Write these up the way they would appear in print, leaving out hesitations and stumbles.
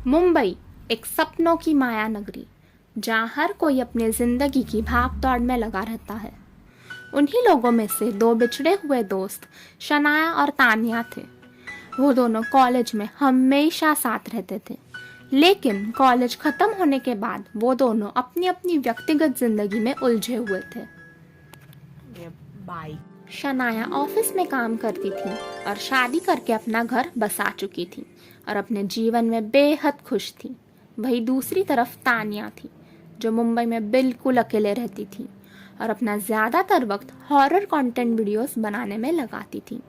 मुंबई एक सपनों की माया नगरी, जहाँ हर कोई अपनी जिंदगी की भाग दौड़ में लगा रहता है। उन्हीं लोगों में से दो बिछड़े हुए दोस्त शनाया और तानिया थे। वो दोनों कॉलेज में हमेशा साथ रहते थे, लेकिन कॉलेज खत्म होने के बाद वो दोनों अपनी अपनी व्यक्तिगत जिंदगी में उलझे हुए थे। शनाया ऑफिस में काम करती थी और शादी करके अपना घर बसा चुकी थी और अपने जीवन में बेहद खुश थी। वही दूसरी तरफ तानिया थी, जो मुंबई में बिल्कुल अकेले रहती थी और अपना ज़्यादातर वक्त हॉरर कंटेंट वीडियोस बनाने में लगाती थी।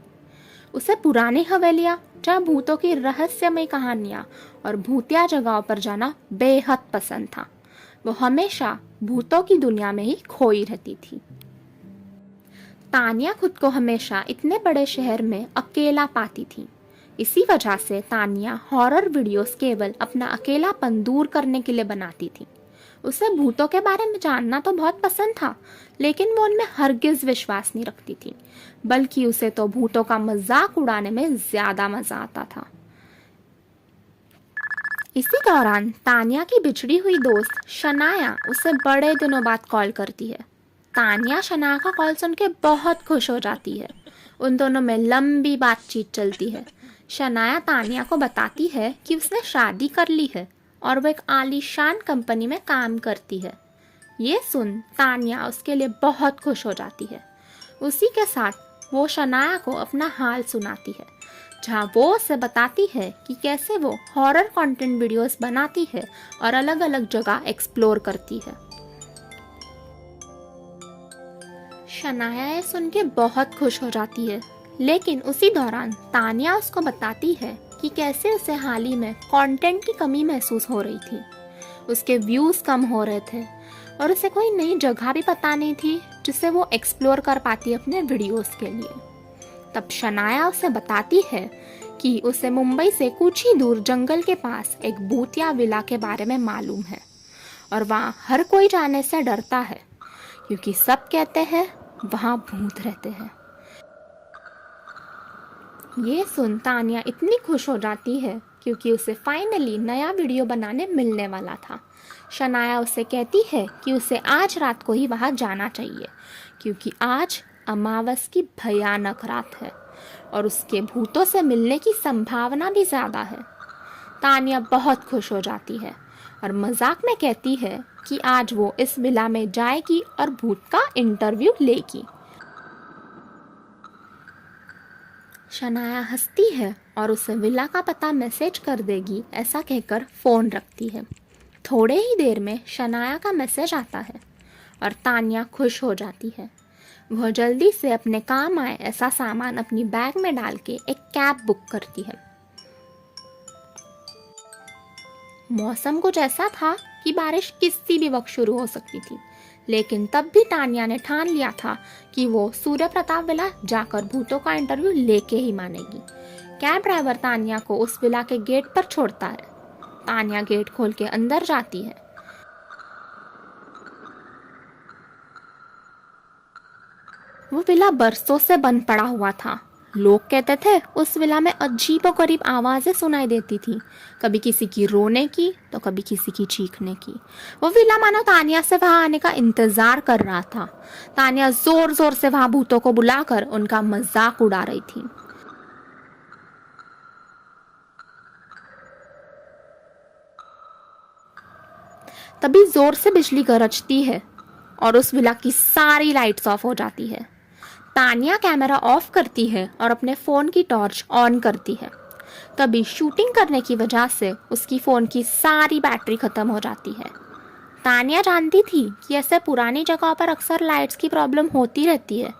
उसे पुरानी हवेलियाँ, जहाँ भूतों की रहस्यमय कहानियाँ और भूतिया जगहों पर जाना बेहद पसंद था। वो हमेशा भूतों की दुनिया में ही खोई रहती थी। तानिया खुद को हमेशा इतने बड़े शहर में अकेला पाती थी। इसी वजह से तानिया हॉरर वीडियोस केवल अपना अकेलापन दूर करने के लिए बनाती थी। उसे भूतों के बारे में जानना तो बहुत पसंद था, लेकिन वो उनमें हरगिज विश्वास नहीं रखती थी, बल्कि उसे तो भूतों का मजाक उड़ाने में ज्यादा मजा आता था। इसी दौरान तानिया की बिछड़ी हुई दोस्त शनाया उसे बड़े दिनों बाद कॉल करती है। तानिया शनाया का कॉल सुन के बहुत खुश हो जाती है। उन दोनों में लंबी बातचीत चलती है। शनाया तानिया को बताती है कि उसने शादी कर ली है और वो एक आलीशान कंपनी में काम करती है। ये सुन तानिया उसके लिए बहुत खुश हो जाती है। उसी के साथ वो शनाया को अपना हाल सुनाती है, जहाँ वो उसे बताती है कि कैसे वो हॉरर कंटेंट वीडियोस बनाती है और अलग अलग जगह एक्सप्लोर करती है। शनाया ये सुन के बहुत खुश हो जाती है, लेकिन उसी दौरान तानिया उसको बताती है कि कैसे उसे हाल ही में कंटेंट की कमी महसूस हो रही थी। उसके व्यूज़ कम हो रहे थे और उसे कोई नई जगह भी पता नहीं थी जिसे वो एक्सप्लोर कर पाती अपने वीडियोस के लिए। तब शनाया उसे बताती है कि उसे मुंबई से कुछ ही दूर जंगल के पास एक भूतिया विला के बारे में मालूम है और वहाँ हर कोई जाने से डरता है, क्योंकि सब कहते हैं वहाँ भूत रहते हैं। ये सुन तानिया इतनी खुश हो जाती है क्योंकि उसे फाइनली नया वीडियो बनाने मिलने वाला था। शनाया उसे कहती है कि उसे आज रात को ही वहाँ जाना चाहिए, क्योंकि आज अमावस की भयानक रात है और उसके भूतों से मिलने की संभावना भी ज़्यादा है। तानिया बहुत खुश हो जाती है और मजाक में कहती है कि आज वो इस विला में जाएगी और भूत का इंटरव्यू लेगी। शनाया हंसती है और उसे विला का पता मैसेज कर देगी, ऐसा कहकर फ़ोन रखती है। थोड़े ही देर में शनाया का मैसेज आता है और तानिया खुश हो जाती है। वह जल्दी से अपने काम आए ऐसा सामान अपनी बैग में डाल के एक कैब बुक करती है। मौसम कुछ ऐसा था कि बारिश किसी भी वक्त शुरू हो सकती थी, लेकिन तब भी तानिया ने ठान लिया था कि वो सूर्य प्रताप विला जाकर भूतों का इंटरव्यू लेके ही मानेगी। कैब ड्राइवर तानिया को उस विला के गेट पर छोड़ता है। तानिया गेट खोल के अंदर जाती है। वो विला बरसों से बंद पड़ा हुआ था। लोग कहते थे उस विला में अजीबोगरीब आवाज़ें सुनाई देती थी, कभी किसी की रोने की तो कभी किसी की चीखने की। वो विला मानो तानिया से वहां आने का इंतजार कर रहा था। तानिया जोर जोर से वहां भूतों को बुलाकर उनका मजाक उड़ा रही थी। तभी जोर से बिजली गरजती है और उस विला की सारी लाइट्स ऑफ हो जाती है। तानिया कैमरा ऑफ करती है और अपने फ़ोन की टॉर्च ऑन करती है। तभी शूटिंग करने की वजह से उसकी फ़ोन की सारी बैटरी ख़त्म हो जाती है। तानिया जानती थी कि ऐसे पुरानी जगहों पर अक्सर लाइट्स की प्रॉब्लम होती रहती है,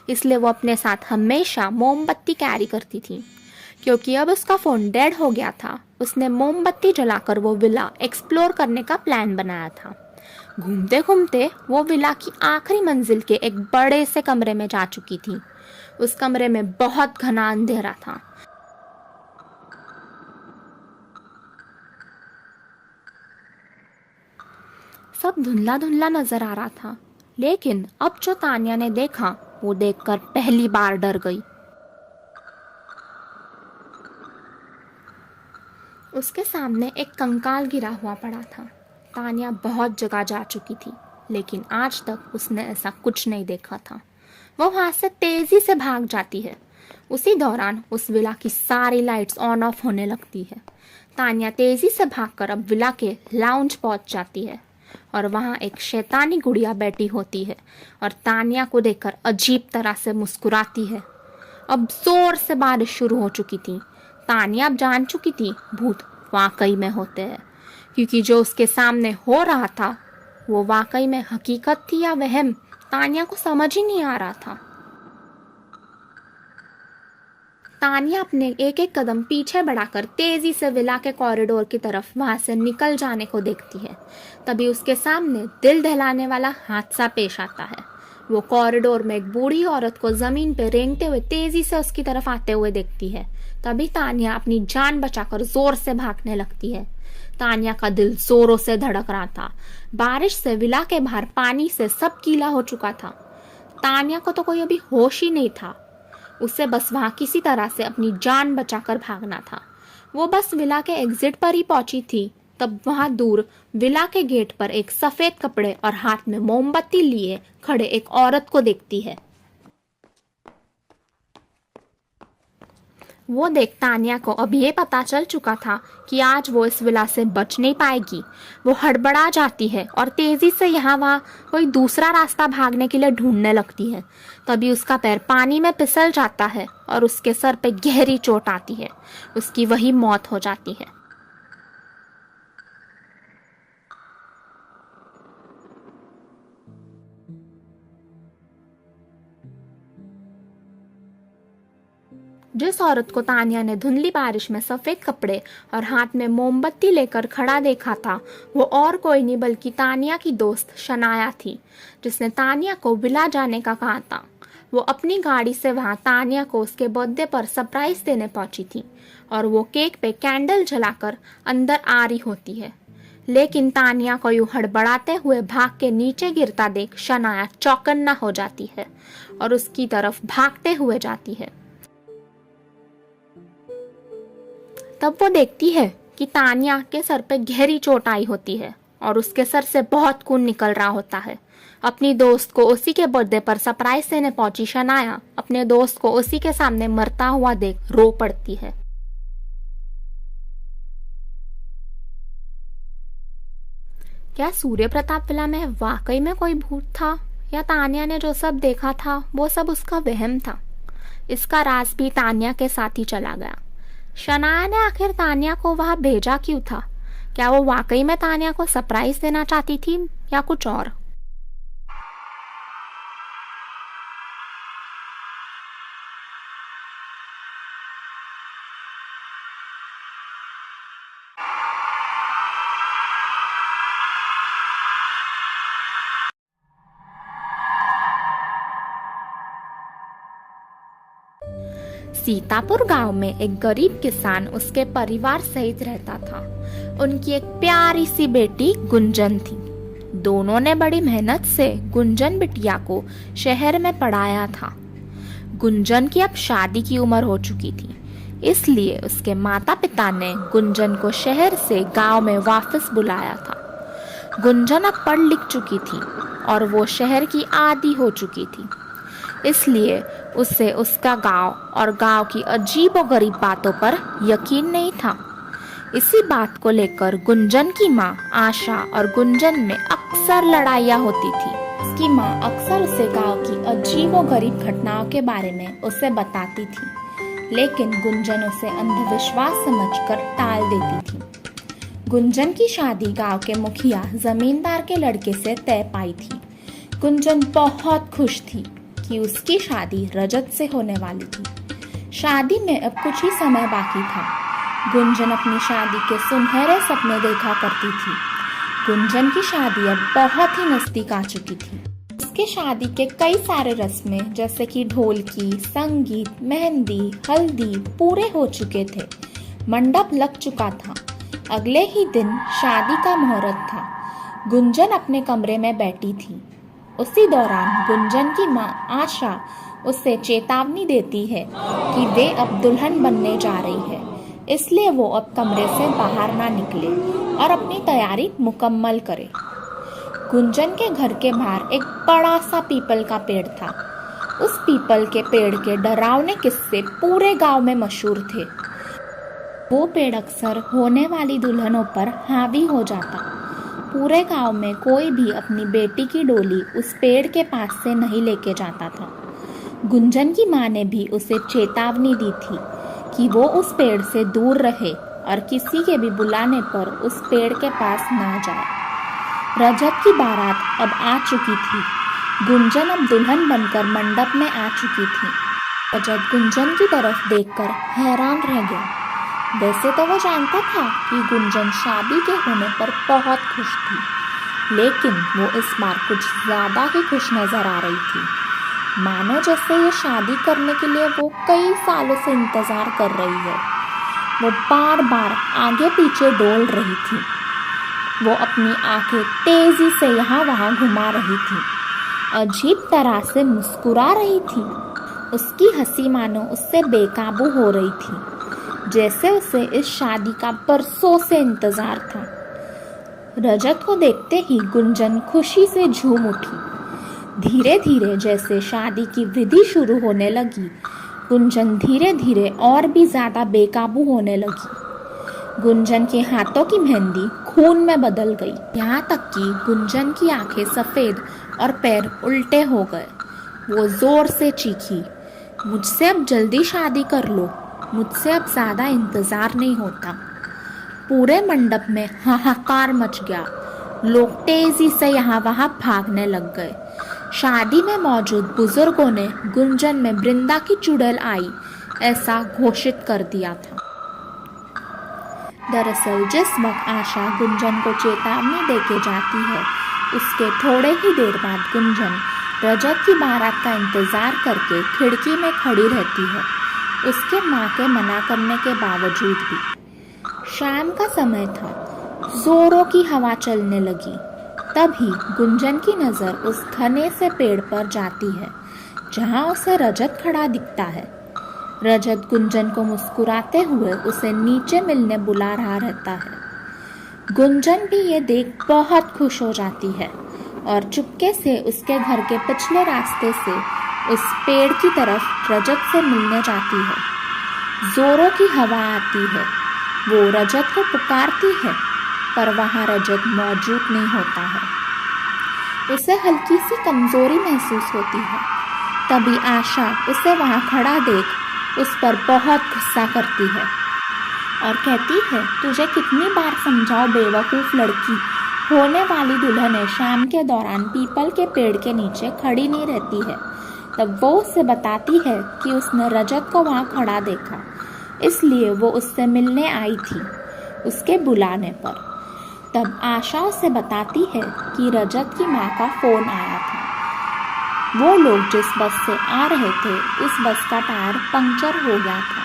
इसलिए वो अपने साथ हमेशा मोमबत्ती कैरी करती थी। क्योंकि अब उसका फ़ोन डेड हो गया था, उसने मोमबत्ती जलाकर वो विला एक्सप्लोर करने का प्लान बनाया था। घूमते घूमते वो विला की आखिरी मंजिल के एक बड़े से कमरे में जा चुकी थी। उस कमरे में बहुत घना अंधेरा था। सब धुंधला धुंधला नजर आ रहा था, लेकिन अब जो तानिया ने देखा वो देखकर पहली बार डर गई। उसके सामने एक कंकाल गिरा हुआ पड़ा था। तानिया बहुत जगह जा चुकी थी, लेकिन आज तक उसने ऐसा कुछ नहीं देखा था। वो वहां से तेजी से भाग जाती है। उसी दौरान उस विला की सारी लाइट्स ऑन ऑफ होने लगती है। तानिया तेजी से भागकर अब विला के लाउंज पहुंच जाती है और वहां एक शैतानी गुड़िया बैठी होती है और तानिया को देखकर अजीब तरह से मुस्कुराती है। अब जोर से बारिश शुरू हो चुकी थी। तानिया अब जान चुकी थी भूत वाकई में होते हैं, क्योंकि जो उसके सामने हो रहा था वो वाकई में हकीकत थी या वहम, तानिया को समझ ही नहीं आ रहा था। तानिया अपने एक एक कदम पीछे बढ़ाकर तेजी से विला के कॉरिडोर की तरफ वहां से निकल जाने को देखती है। तभी उसके सामने दिल दहलाने वाला हादसा पेश आता है। वो कॉरिडोर में एक बूढ़ी औरत को जमीन पर रेंगते हुए तेजी से उसकी तरफ आते हुए देखती है। तभी तानिया अपनी जान बचाकर जोर से भागने लगती है। तानिया का दिल जोरों से धड़क रहा था। बारिश से विला के बाहर पानी से सब गीला हो चुका था। तानिया को तो कोई अभी होश ही नहीं था। उसे बस वहां किसी तरह से अपनी जान बचाकर भागना था। वो बस विला के एग्जिट पर ही पहुंची थी, तब वहां दूर विला के गेट पर एक सफेद कपड़े और हाथ में मोमबत्ती लिए खड़े एक औरत को देखती है। वो देख तानिया को अब ये पता चल चुका था कि आज वो इस विला से बच नहीं पाएगी। वो हड़बड़ा जाती है और तेजी से यहाँ वहाँ कोई दूसरा रास्ता भागने के लिए ढूंढने लगती है। तभी उसका पैर पानी में फिसल जाता है और उसके सर पे गहरी चोट आती है। उसकी वही मौत हो जाती है। जिस औरत को तानिया ने धुंधली बारिश में सफेद कपड़े और हाथ में मोमबत्ती लेकर खड़ा देखा था, वो और कोई नहीं बल्कि तानिया की दोस्त शनाया थी, जिसने तानिया को विला जाने का कहा था। वो अपनी गाड़ी से वहां तानिया को उसके बर्थडे पर सरप्राइज देने पहुंची थी और वो केक पे कैंडल जलाकर अंदर आ रही होती है। लेकिन तानिया को यूं हड़बड़ाते हुए भाग के नीचे गिरता देख शनाया चौकन्ना हो जाती है और उसकी तरफ भागते हुए जाती है। तब वो देखती है कि तानिया के सर पे गहरी चोट आई होती है और उसके सर से बहुत खून निकल रहा होता है। अपनी दोस्त को उसी के बर्थडे पर सरप्राइज देने पहुंची शनाया अपने दोस्त को उसी के सामने मरता हुआ देख रो पड़ती है। क्या सूर्य प्रताप विला में वाकई में कोई भूत था, या तानिया ने जो सब देखा था वो सब उसका वहम था? इसका राज भी तानिया के साथ ही चला गया। शनाया ने आखिर तानिया को वहां भेजा क्यों था? क्या वो वाकई में तानिया को सरप्राइज देना चाहती थी या कुछ और? सीतापुर गांव में एक गरीब किसान उसके परिवार सहित रहता था। उनकी एक प्यारी सी बेटी गुंजन थी। दोनों ने बड़ी मेहनत से गुंजन बिटिया को शहर में पढ़ाया था। गुंजन की अब शादी की उम्र हो चुकी थी, इसलिए उसके माता पिता ने गुंजन को शहर से गांव में वापस बुलाया था। गुंजन अब पढ़ लिख चुकी थी और वो शहर की आदी हो चुकी थी, इसलिए उसे उसका गांव और गांव की अजीबोगरीब बातों पर यकीन नहीं था। इसी बात को लेकर गुंजन की माँ आशा और गुंजन में अक्सर लड़ाइयाँ होती थी। उसकी माँ अक्सर उसे गांव की अजीबोगरीब घटनाओं के बारे में उसे बताती थी, लेकिन गुंजन उसे अंधविश्वास समझकर टाल देती थी। गुंजन की शादी गांव के मुखिया जमींदार के लड़के से तय पाई थी। गुंजन बहुत खुश थी कि उसकी शादी रजत से होने वाली थी। शादी में अब कुछ ही समय बाकी था। गुंजन अपनी शादी के सुनहरे सपने देखा करती थी। गुंजन की शादी अब बहुत ही नजदीक आ चुकी थी। उसके शादी के कई सारे रस्में जैसे कि ढोलकी, संगीत, मेहंदी, हल्दी पूरे हो चुके थे। मंडप लग चुका था। अगले ही दिन शादी का मुहूर्त था। गुंजन अपने कमरे में बैठी थी। उसी दौरान गुंजन की माँ आशा उसे चेतावनी देती है कि वे अब दुल्हन बनने जा रही है। इसलिए वो अब कमरे से बाहर ना निकले और अपनी तैयारी मुकम्मल करे। गुंजन के घर के बाहर एक बड़ा सा पीपल का पेड़ था। उस पीपल के पेड़ के डरावने किस्से पूरे गांव में मशहूर थे। वो पेड़ अक्सर होने वाली दुल्हनों पर हावी हो जाता। पूरे गांव में कोई भी अपनी बेटी की डोली उस पेड़ के पास से नहीं लेके जाता था। गुंजन की माँ ने भी उसे चेतावनी दी थी कि वो उस पेड़ से दूर रहे और किसी के भी बुलाने पर उस पेड़ के पास ना जाए। रजत की बारात अब आ चुकी थी। गुंजन अब दुल्हन बनकर मंडप में आ चुकी थी। रजत गुंजन की तरफ देखकर हैरान रह गया। वैसे तो वो जानता था कि गुंजन शादी के होने पर बहुत खुश थी, लेकिन वो इस बार कुछ ज़्यादा ही खुश नज़र आ रही थी। मानो जैसे ये शादी करने के लिए वो कई सालों से इंतज़ार कर रही है। वो बार बार आगे पीछे डोल रही थी। वो अपनी आंखें तेज़ी से यहाँ वहाँ घुमा रही थी, अजीब तरह से मुस्कुरा रही थी। उसकी हंसी मानो उससे बेकाबू हो रही थी, जैसे उसे इस शादी का बरसों से इंतजार था। रजत को देखते ही गुंजन खुशी से झूम उठी। धीरे धीरे जैसे शादी की विधि शुरू होने लगी, गुंजन धीरे धीरे और भी ज़्यादा बेकाबू होने लगी। गुंजन के हाथों की मेहंदी खून में बदल गई, यहाँ तक कि गुंजन की आंखें सफ़ेद और पैर उल्टे हो गए। वो ज़ोर से चीखी, मुझसे अब जल्दी शादी कर लो, मुझसे अब ज़्यादा इंतज़ार नहीं होता। पूरे मंडप में हाहाकार मच गया। लोग तेज़ी से यहाँ वहाँ भागने लग गए। शादी में मौजूद बुजुर्गों ने गुंजन में वृंदा की चुड़ैल आई ऐसा घोषित कर दिया था। दरअसल जिस वक्त आशा गुंजन को चेतावनी देके जाती है, उसके थोड़े ही देर बाद गुंजन रजत की बारात का इंतज़ार करके खिड़की में खड़ी रहती है, उसके माँ के मना करने के बावजूद भी। शाम का समय था, जोरों की हवा चलने लगी। तभी गुंजन की नज़र उस घने से पेड़ पर जाती है जहाँ उसे रजत खड़ा दिखता है। रजत गुंजन को मुस्कुराते हुए उसे नीचे मिलने बुला रहा रहता है। गुंजन भी ये देख बहुत खुश हो जाती है और चुपके से उसके घर के पिछले रास्ते से उस पेड़ की तरफ रजत से मिलने जाती है। जोरों की हवा आती है, वो रजत को पुकारती है, पर वहाँ रजत मौजूद नहीं होता है। उसे हल्की सी कमजोरी महसूस होती है। तभी आशा उसे वहाँ खड़ा देख उस पर बहुत गुस्सा करती है और कहती है, तुझे कितनी बार समझाओ बेवकूफ़ लड़की, होने वाली दुल्हन शाम के दौरान पीपल के पेड़ के नीचे खड़ी नहीं रहती है। तब वो उससे बताती है कि उसने रजत को वहाँ खड़ा देखा, इसलिए वो उससे मिलने आई थी उसके बुलाने पर। तब आशा उसे बताती है कि रजत की माँ का फ़ोन आया था। वो लोग जिस बस से आ रहे थे उस बस का टायर पंक्चर हो गया था,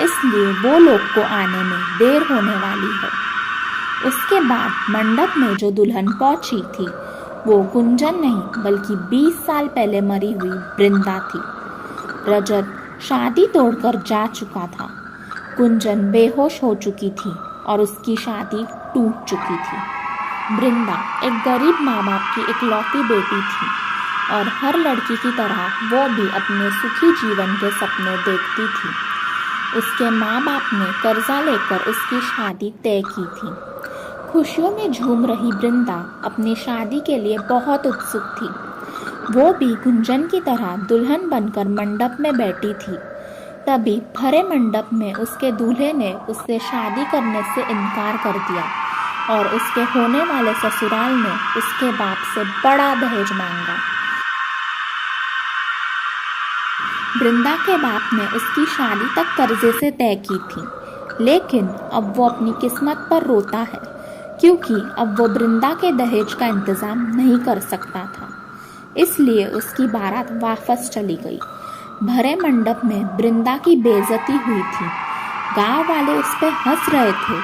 इसलिए वो लोग को आने में देर होने वाली है। उसके बाद मंडप में जो दुल्हन पहुंची थी वो गुंजन नहीं बल्कि 20 साल पहले मरी हुई वृंदा थी। रजत शादी तोड़कर जा चुका था। गुंजन बेहोश हो चुकी थी और उसकी शादी टूट चुकी थी। वृंदा एक गरीब माँ बाप की इकलौती बेटी थी और हर लड़की की तरह वो भी अपने सुखी जीवन के सपने देखती थी। उसके माँ बाप ने कर्जा लेकर उसकी शादी तय की थी। खुशियों में झूम रही वृंदा अपनी शादी के लिए बहुत उत्सुक थी। वो भी गुंजन की तरह दुल्हन बनकर मंडप में बैठी थी। तभी भरे मंडप में उसके दूल्हे ने उससे शादी करने से इनकार कर दिया और उसके होने वाले ससुराल ने उसके बाप से बड़ा दहेज मांगा। वृंदा के बाप ने उसकी शादी तक कर्जे से तय की थी, लेकिन अब वो अपनी किस्मत पर रोता है क्योंकि अब वो वृंदा के दहेज का इंतज़ाम नहीं कर सकता था। इसलिए उसकी बारात वापस चली गई। भरे मंडप में वृंदा की बेइज्जती हुई थी। गांव वाले उस पर हंस रहे थे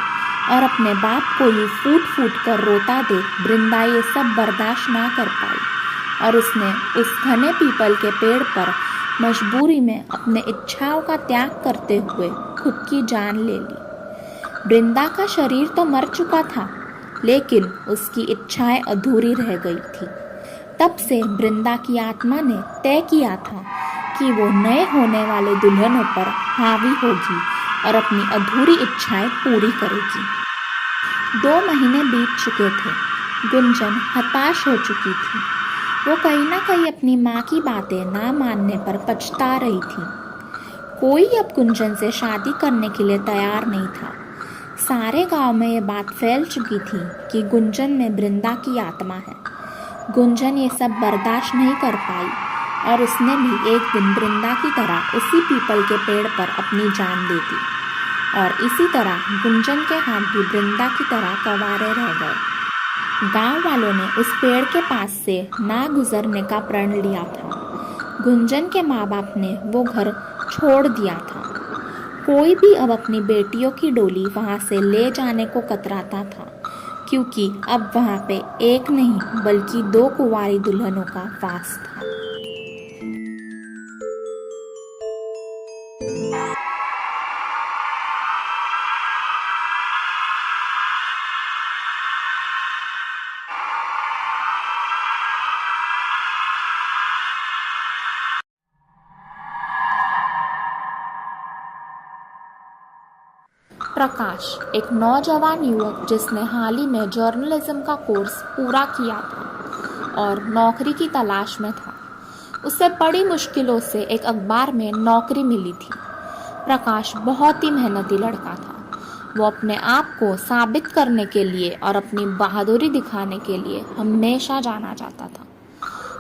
और अपने बाप को ये फूट फूट कर रोता देख वृंदा ये सब बर्दाश्त ना कर पाई और उसने उस घने पीपल के पेड़ पर मजबूरी में अपने इच्छाओं का त्याग करते हुए खुद की जान ले ली। वृंदा का शरीर तो मर चुका था, लेकिन उसकी इच्छाएं अधूरी रह गई थी। तब से वृंदा की आत्मा ने तय किया था कि वो नए होने वाले दुल्हनों पर हावी होगी और अपनी अधूरी इच्छाएं पूरी करेगी। 2 महीने बीत चुके थे। गुंजन हताश हो चुकी थी। वो कहीं ना कहीं अपनी माँ की बातें ना मानने पर पछता रही थी। कोई अब गुंजन से शादी करने के लिए तैयार नहीं था। सारे गांव में ये बात फैल चुकी थी कि गुंजन में वृंदा की आत्मा है। गुंजन ये सब बर्दाश्त नहीं कर पाई और उसने भी एक दिन वृंदा की तरह उसी पीपल के पेड़ पर अपनी जान दे दी। और इसी तरह गुंजन के हाथ भी वृंदा की तरह कंवारे रह गए। गांव वालों ने उस पेड़ के पास से ना गुजरने का प्रण लिया था। गुंजन के माँ बाप ने वो घर छोड़ दिया था। कोई भी अब अपनी बेटियों की डोली वहाँ से ले जाने को कतराता था, क्योंकि अब वहाँ पे एक नहीं बल्कि 2 कुंवारी दुल्हनों का वास था। प्रकाश एक नौजवान युवक जिसने हाल ही में जर्नलिज्म का कोर्स पूरा किया था और नौकरी की तलाश में था। उसे बड़ी मुश्किलों से एक अखबार में नौकरी मिली थी। प्रकाश बहुत ही मेहनती लड़का था। वो अपने आप को साबित करने के लिए और अपनी बहादुरी दिखाने के लिए हमेशा जाना जाता था।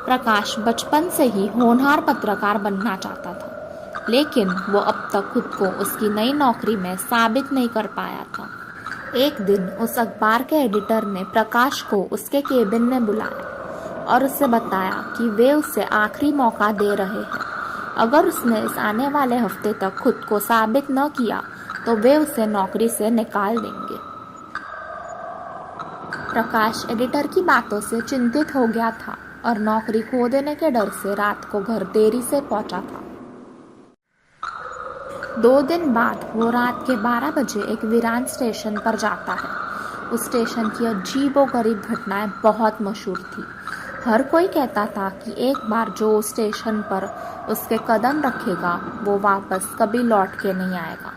प्रकाश बचपन से ही होनहार पत्रकार बनना चाहता था, लेकिन वो अब तक खुद को उसकी नई नौकरी में साबित नहीं कर पाया था। एक दिन उस अखबार के एडिटर ने प्रकाश को उसके केबिन में बुलाया और उससे बताया कि वे उसे आखिरी मौका दे रहे हैं। अगर उसने इस आने वाले हफ्ते तक खुद को साबित न किया तो वे उसे नौकरी से निकाल देंगे। प्रकाश एडिटर की बातों से चिंतित हो गया था और नौकरी खो देने के डर से रात को घर देरी से पहुंचा था। 2 दिन बाद वो रात के 12 बजे एक वीरान स्टेशन पर जाता है। उस स्टेशन की अजीबोगरीब घटनाएं बहुत मशहूर थी। हर कोई कहता था कि एक बार जो उस स्टेशन पर उसके कदम रखेगा वो वापस कभी लौट के नहीं आएगा।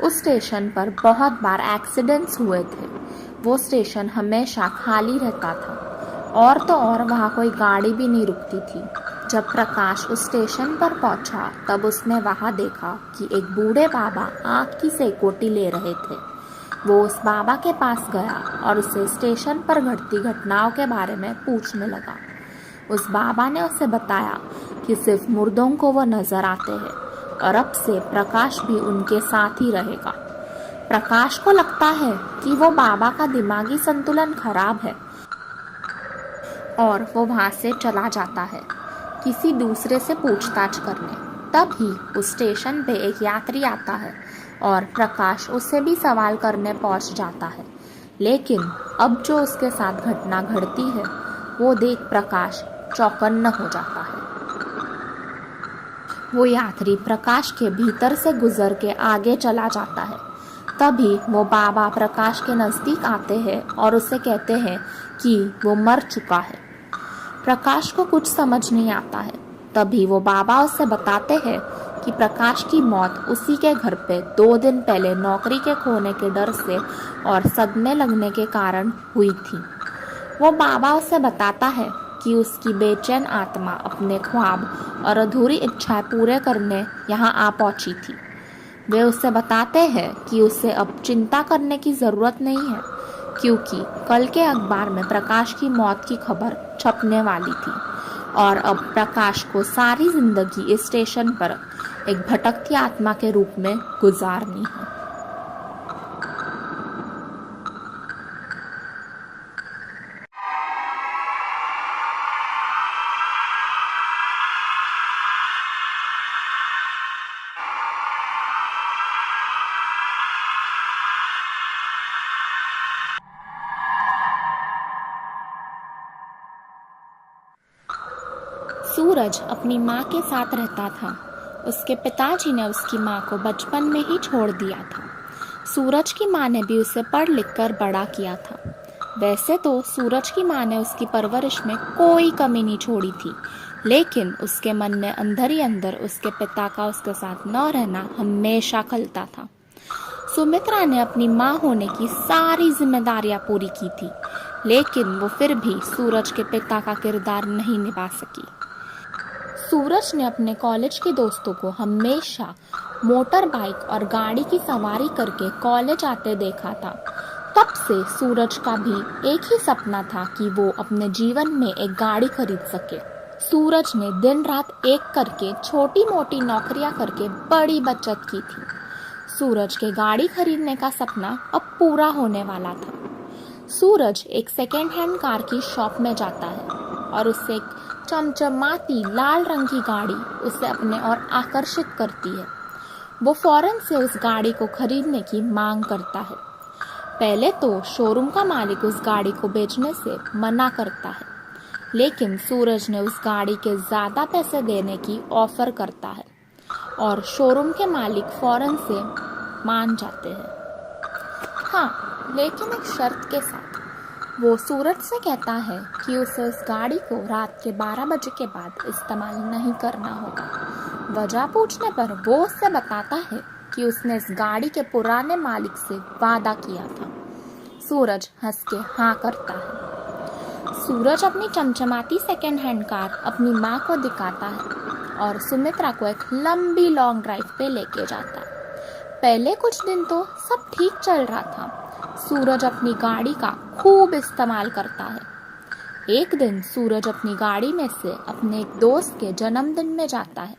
उस स्टेशन पर बहुत बार एक्सीडेंट्स हुए थे। वो स्टेशन हमेशा खाली रहता था और तो और वहाँ कोई गाड़ी भी नहीं रुकती थी। जब प्रकाश उस स्टेशन पर पहुंचा तब उसने वहां देखा कि एक बूढ़े बाबा आँख की सेकोटी ले रहे थे। वो उस बाबा के पास गया और उसे स्टेशन पर घटती घटनाओं के बारे में पूछने लगा। उस बाबा ने उसे बताया कि सिर्फ मुर्दों को वो नजर आते हैं और अब से प्रकाश भी उनके साथ ही रहेगा। प्रकाश को लगता है कि वो बाबा का दिमागी संतुलन खराब है और वो वहां से चला जाता है किसी दूसरे से पूछताछ करने। तभी उस स्टेशन पे एक यात्री आता है और प्रकाश उससे भी सवाल करने पहुंच जाता है, लेकिन अब जो उसके साथ घटना घटती है वो देख प्रकाश चौकन्ना हो जाता है। वो यात्री प्रकाश के भीतर से गुजर के आगे चला जाता है। तभी वो बाबा प्रकाश के नज़दीक आते हैं और उसे कहते हैं कि वो मर चुका है। प्रकाश को कुछ समझ नहीं आता है। तभी वो बाबा उसे बताते हैं कि प्रकाश की मौत उसी के घर पे 2 दिन पहले नौकरी के खोने के डर से और सदमे लगने के कारण हुई थी। वो बाबा उसे बताता है कि उसकी बेचैन आत्मा अपने ख्वाब और अधूरी इच्छाएं पूरे करने यहाँ आ पहुँची थी। वे उसे बताते हैं कि उसे अब चिंता करने की ज़रूरत नहीं है, क्योंकि कल के अखबार में प्रकाश की मौत की खबर छपने वाली थी और अब प्रकाश को सारी जिंदगी इस स्टेशन पर एक भटकती आत्मा के रूप में गुजारनी है। सूरज अपनी माँ के साथ रहता था। उसके पिताजी ने उसकी माँ को बचपन में ही छोड़ दिया था। सूरज की माँ ने भी उसे पढ़ लिख कर बड़ा किया था। वैसे तो सूरज की माँ ने उसकी परवरिश में कोई कमी नहीं छोड़ी थी, लेकिन उसके मन में अंदर ही अंदर उसके पिता का उसके साथ न रहना हमेशा खलता था। सुमित्रा ने अपनी माँ होने की सारी जिम्मेदारियां पूरी की थी, लेकिन वो फिर भी सूरज के पिता का किरदार नहीं निभा सकी। सूरज ने अपने कॉलेज के दोस्तों को हमेशा मोटर बाइक और गाड़ी की सवारी करके कॉलेज आते देखा था। तब से सूरज का भी एक ही सपना था कि वो अपने जीवन में एक गाड़ी खरीद सके। सूरज ने दिन रात एक करके छोटी मोटी नौकरियां करके बड़ी बचत की थी। सूरज के गाड़ी खरीदने का सपना अब पूरा होने वाला था। सूरज एक सेकेंड हैंड कार की शॉप में जाता है और उससे एक चमचमाती लाल रंग की गाड़ी उसे अपने ओर आकर्षित करती है। वो फौरन से उस गाड़ी को खरीदने की मांग करता है। पहले तो शोरूम का मालिक उस गाड़ी को बेचने से मना करता है, लेकिन सूरज ने उस गाड़ी के ज़्यादा पैसे देने की ऑफर करता है और शोरूम के मालिक फौरन से मान जाते हैं। हाँ, लेकिन एक शर्त के साथ। वो सूरज से कहता है कि उसे उस गाड़ी को रात के 12 बजे के बाद इस्तेमाल नहीं करना होगा। वजह पूछने पर वो उससे बताता है कि उसने इस गाड़ी के पुराने मालिक से वादा किया था। सूरज हंस के हाँ करता है। सूरज अपनी चमचमाती सेकेंड हैंड कार अपनी माँ को दिखाता है और सुमित्रा को एक लंबी लॉन्ग ड्राइव पे लेके जाता है। पहले कुछ दिन तो सब ठीक चल रहा था। सूरज अपनी गाड़ी का खूब इस्तेमाल करता है। एक दिन सूरज अपनी गाड़ी में से अपने एक दोस्त के जन्मदिन में जाता है,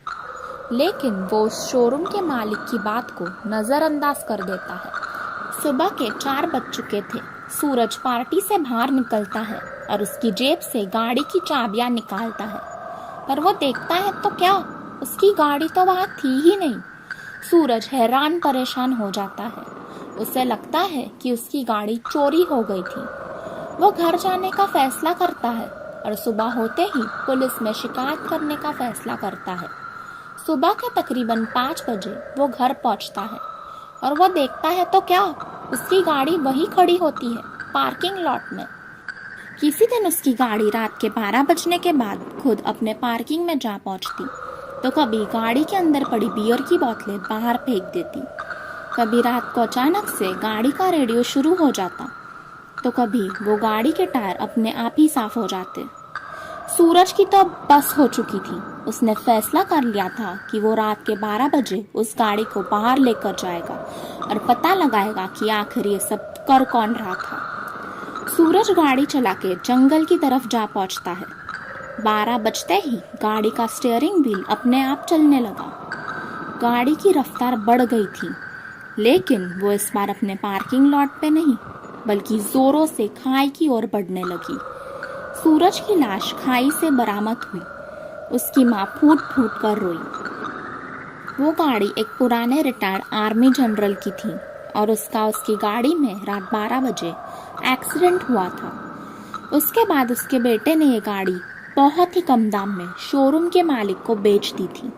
लेकिन वो उस शोरूम के मालिक की बात को नज़रअंदाज कर देता है। सुबह के 4 बज चुके थे। सूरज पार्टी से बाहर निकलता है और उसकी जेब से गाड़ी की चाबियां निकालता है, पर वो देखता है तो क्या, उसकी गाड़ी तो वहाँ थी ही नहीं। सूरज हैरान परेशान हो जाता है। उसे लगता है कि उसकी गाड़ी चोरी हो गई थी। वो घर जाने का फैसला करता है और सुबह होते ही पुलिस में शिकायत करने का फैसला करता है। सुबह के तकरीबन 5 बजे वो घर पहुंचता है और वो देखता है तो क्या, उसकी गाड़ी वहीं खड़ी होती है, पार्किंग लॉट में। किसी दिन उसकी गाड़ी रात के 12 बजने के बाद खुद अपने पार्किंग में जा पहुंचती, तो कभी गाड़ी के अंदर पड़ी बियर की बोतलें बाहर फेंक देती, कभी रात को अचानक से गाड़ी का रेडियो शुरू हो जाता, तो कभी वो गाड़ी के टायर अपने आप ही साफ हो जाते। सूरज की तो बस हो चुकी थी। उसने फैसला कर लिया था कि वो रात के 12 बजे उस गाड़ी को बाहर लेकर जाएगा और पता लगाएगा कि आखिर ये सब कर कौन रहा था। सूरज गाड़ी चला के जंगल की तरफ जा पहुंचता है। 12 बजते ही गाड़ी का स्टीयरिंग व्हील अपने आप चलने लगा। गाड़ी की रफ्तार बढ़ गई थी, लेकिन वो इस बार अपने पार्किंग लॉट पे नहीं, बल्कि जोरों से खाई की ओर बढ़ने लगी। सूरज की लाश खाई से बरामद हुई। उसकी माँ फूट फूट कर रोई। वो गाड़ी एक पुराने रिटायर्ड आर्मी जनरल की थी और उसकी गाड़ी में रात 12 बजे एक्सीडेंट हुआ था। उसके बाद उसके बेटे ने ये गाड़ी बहुत ही कम दाम में शोरूम के मालिक को बेच दी थी।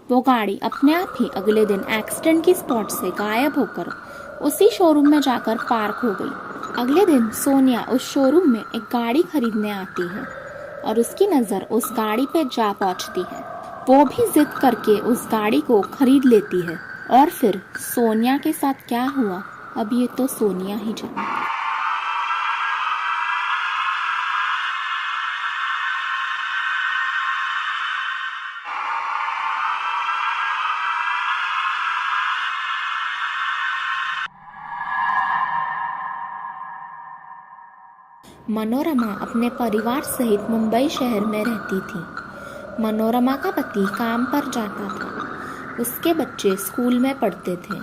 वो गाड़ी अपने आप ही अगले दिन एक्सीडेंट की स्पॉट से गायब होकर उसी शोरूम में जाकर पार्क हो गई। अगले दिन सोनिया उस शोरूम में एक गाड़ी खरीदने आती है और उसकी नज़र उस गाड़ी पे जा पहुंचती है। वो भी जिद करके उस गाड़ी को खरीद लेती है और फिर सोनिया के साथ क्या हुआ, अब ये तो सोनिया ही जाने। मनोरमा अपने परिवार सहित मुंबई शहर में रहती थी। मनोरमा का पति काम पर जाता था। उसके बच्चे स्कूल में पढ़ते थे।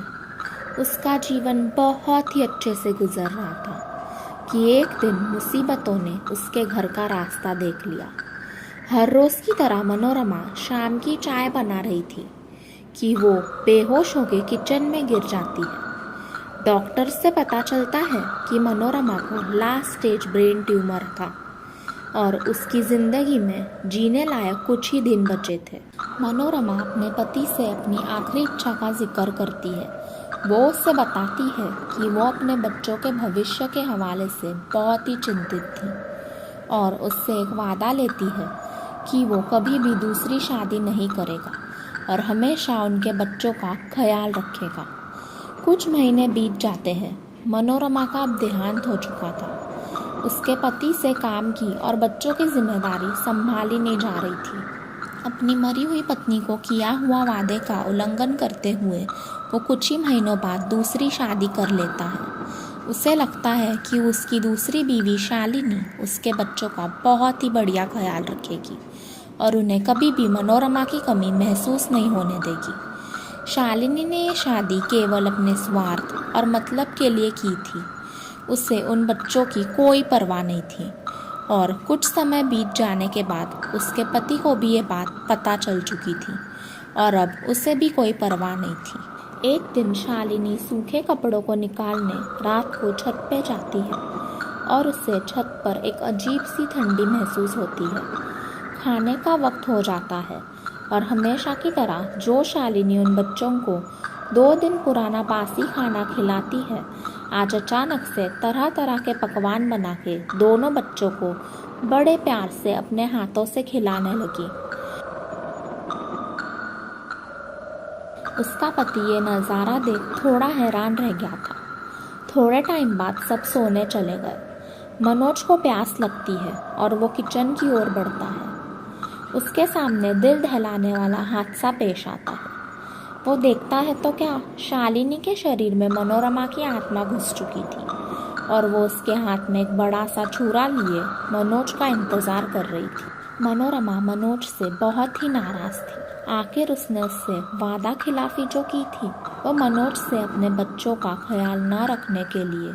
उसका जीवन बहुत ही अच्छे से गुजर रहा था कि एक दिन मुसीबतों ने उसके घर का रास्ता देख लिया। हर रोज़ की तरह मनोरमा शाम की चाय बना रही थी कि वो बेहोश होकर किचन में गिर जाती है। डॉक्टर से पता चलता है कि मनोरमा को लास्ट स्टेज ब्रेन ट्यूमर था और उसकी ज़िंदगी में जीने लायक कुछ ही दिन बचे थे। मनोरमा अपने पति से अपनी आखिरी इच्छा का जिक्र करती है वो उससे बताती है कि वो अपने बच्चों के भविष्य के हवाले से बहुत ही चिंतित थी और उससे एक वादा लेती है कि वो कभी भी दूसरी शादी नहीं करेगा और हमेशा उनके बच्चों का ख्याल रखेगा। कुछ महीने बीत जाते हैं। मनोरमा का अब देहांत हो चुका था। उसके पति से काम की और बच्चों की जिम्मेदारी संभाली नहीं जा रही थी। अपनी मरी हुई पत्नी को किया हुआ वादे का उल्लंघन करते हुए वो कुछ ही महीनों बाद दूसरी शादी कर लेता है। उसे लगता है कि उसकी दूसरी बीवी शालिनी उसके बच्चों का बहुत ही बढ़िया ख्याल रखेगी और उन्हें कभी भी मनोरमा की कमी महसूस नहीं होने देगी। शालिनी ने ये शादी केवल अपने स्वार्थ और मतलब के लिए की थी। उसे उन बच्चों की कोई परवाह नहीं थी और कुछ समय बीत जाने के बाद उसके पति को भी ये बात पता चल चुकी थी और अब उसे भी कोई परवाह नहीं थी। एक दिन शालिनी सूखे कपड़ों को निकालने रात को छत पे जाती है और उसे छत पर एक अजीब सी ठंडी महसूस होती है। खाने का वक्त हो जाता है और हमेशा की तरह जो शालिनी उन बच्चों को 2 दिन पुराना बासी खाना खिलाती है, आज अचानक से तरह तरह के पकवान बना के दोनों बच्चों को बड़े प्यार से अपने हाथों से खिलाने लगी। उसका पति ये नज़ारा देख थोड़ा हैरान रह गया था। थोड़े टाइम बाद सब सोने चले गए। मनोज को प्यास लगती है और वो किचन की ओर बढ़ता है। उसके सामने दिल दहलाने वाला हादसा पेश आता है। वो देखता है तो क्या, शालिनी के शरीर में मनोरमा की आत्मा घुस चुकी थी और वो उसके हाथ में एक बड़ा सा छुरा लिए मनोज का इंतज़ार कर रही थी। मनोरमा मनोज से बहुत ही नाराज़ थी। आखिर उसने उससे वादा खिलाफी जो की थी, वो मनोज से अपने बच्चों का ख्याल न रखने के लिए